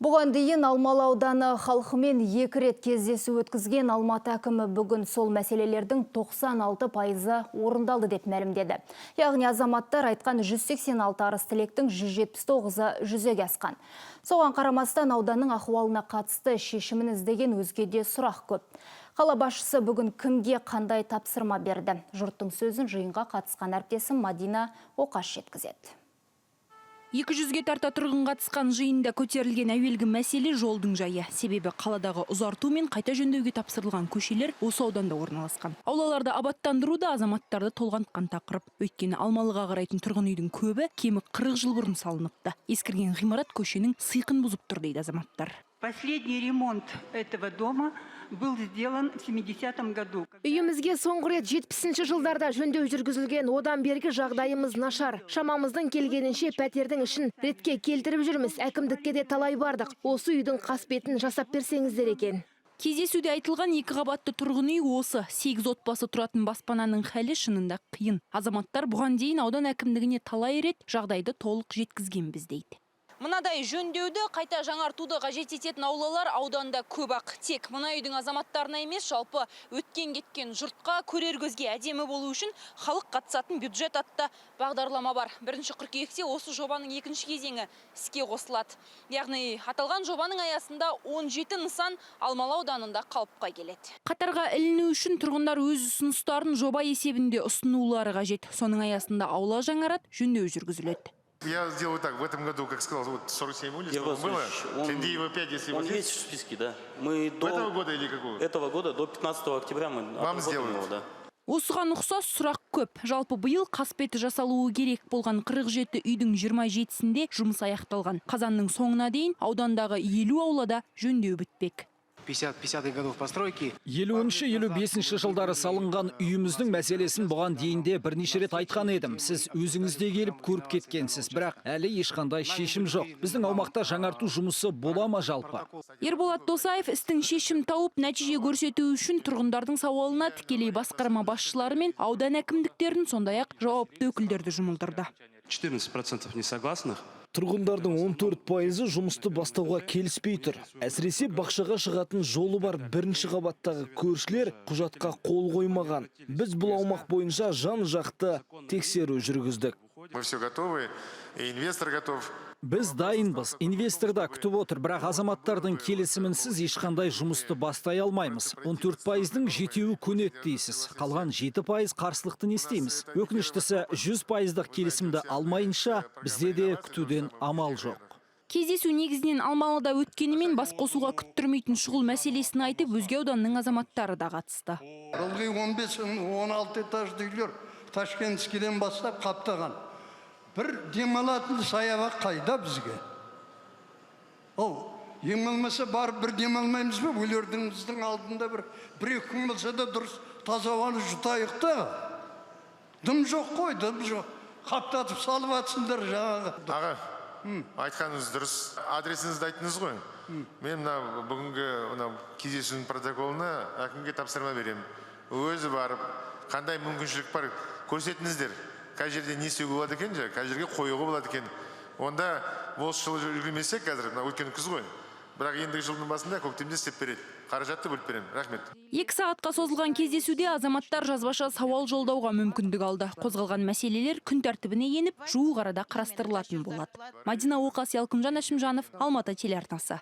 Бұған дейін Алмалы ауданы халқымен 2 рет кездесу өткізген Алматы әкімі бүгін сол мәселелердің 96%-ы орындалды деп мәлімдеді. Яғни азаматтар айтқан 186 арыз тілектің 179-ы жүзеге асқан. Соған қарамастан ауданның ахуалына қатысты шешімін іздеген өзге де сұрақ көп. Қала басшысы бүгін кімге қандай тапсырма берді? Жұрттың сөзін жиынға қатысқан әріптесім Мадина Оқаш жеткізеді. 200-ге тарта тұрғын қатысқан жиында көтерілген әуелгі мәселе жолдың жайы. Себебі қаладағы ұзарту мен қайта жөндеуге тапсырылған көшелер осы ауданда орналасқан. Аулаларды абаттандыру да азаматтарды толғантқан тақырып. Өйткені Алмалыға қарайтын тұрғын үйдің көбі кемі 40 жыл бұрын салыныпты. Ескірген ғимарат көшенің сиқын бұзып тұр дейді азаматтар. Последний ремонт этого дома был сделан в 70-м году. Үйімізге соңғы рет 70-ші жылдарда жөндеу жүргізілген, одан бергі жағдайымыз нашар. Шамамыздың келгенінше пәтердің ішін ретке келтіріп жүрміз. Әкімдікке де талай бардық. Осы үйдің қасбетін жасап берсеңіздер екен. Кездесуде айтылған 2 қабатты тұрғын үй осы. 8 отбасы тұратын баспананың хәлі шынында қиын. Азаматтар бұған дейін аудан әкімдігіне талай рет жағдайды толық жеткізгенбіз дейді. Мынадай жөндеуді қайта жаңартуды қажет ететін аулалар ауданда көп ақ. Тек мына үйдің азаматтарына емес, жалпы өткен кеткен жұртқа, көрер көзге әдемі болу үшін халық қатысатын бюджет атты бағдарлама бар. 1 қыркүйекте осы жобаның 2-ші кезеңі іске қосылады. Яғни аталған жобаның аясында 17 нысан Алмалы ауданында қалыпқа келеді. Қатарға іліну үшін тұрғындар өз ұсыныстарын жоба есебінде ұсынулары қажет. Соның аясында аула жаңарат, жөндеу жүргізіледі. Я сделаю так, в этом году, как сказал, вот 47 улиц было, Кендиева 5, если он есть в списке, да. Мы этого года или какого? Этого года, до 15 октября мы вам сделаем его, да. Осыған ұқсас сұрақ көп. Жалпы биыл қасбеті жасалуы керек болған 47 үйдің 27-сінде жұмыс аяқталған. Қазанның соңына дейін аудандағы 50 аулада жөндеу бітпек. 50-х годов постройки. 50-55 жылдары салынған үйіміздің мәселесін бұған дейінде бірнеше рет айтқан едім. Сіз өзіңізде келіп көріп кеткенсіз, бірақ әлі ешқандай шешім жоқ. Біздің аумақта жаңарту жұмысы бола ма жалпы? Ерболат Досаев істің шешім тауып, нәтиже көрсету үшін тұрғындардың сауалына тікелей басқарма басшылары мен аудан әкімдіктерін, сондай-ақ жауапты өкілдерді жұмылдырды. 14% несогласных. Тұрғындардың 14%-ы жұмысты бастауға келіспей тұр. Әсіресе бақшаға шығатын жолы бар 1-ші қабаттағы көршілер құжатқа қол қоймаған. Біз бұл аумақ бойынша жан-жақты тексеру жүргіздік. Мы все готовы, и инвестор готов. Біз дайынбыз, инвестор да күтіп отыр, бірақ азаматтардың келісімінсіз ешқандай жұмысты бастай алмаймыз. 14%-ның жетеуі көнеді дейсіз. Қалған 7% қарсылықты не істейміз? Өкініштісі 100%-дық келісімді алмайынша бізде де күтуден амал жоқ. Кездесу негізінен Алмалыда өткенімен бас қосуға күттірмейтін шұғыл мәселесін айтып, өзге ауданның азаматтары да қатысты. Ылғи 15-16 этажды үйлер Ташкентскіден бастап қаптаған. Бір демалатын саябақ қайда бізге? Ол, ең болмаса барып бір демалмаймыз ба? Өлердіңіздің алдында бір-екі күн болса да дұрыс таза ауаны жұтайық та. Дым жоқ қой, дым жоқ. Қаптатып салып атсындар жаңағы. Аға, айтқаныңыз дұрыс. Адресіңізді айттыңыз ғой. Мен бүгінгі кездесудің протоколына әкімге тапсырма беремін. Өзі барып, қандай мүмкіншілік бар көрсетіңіздер. Қай жерде не істеуге болады екен, қай жерге қоюға болады екен. Онда осы жылы жүргізмесек қазір, өткен күз ғой. Бірақ ендігі жылдың басында көктемде істеп береді. Қаражатты бөліп беремін. Рахмет. 2 сағатқа созылған кездесуде азаматтар жазбаша сауал жолдауға мүмкіндік алды. Қозғалған мәселелер күн тәртібіне еніп, жуық арада қарастырылатын болады. Мадина Оқас, Ялкынжан Әшімжанов, Алматы телеарнасы.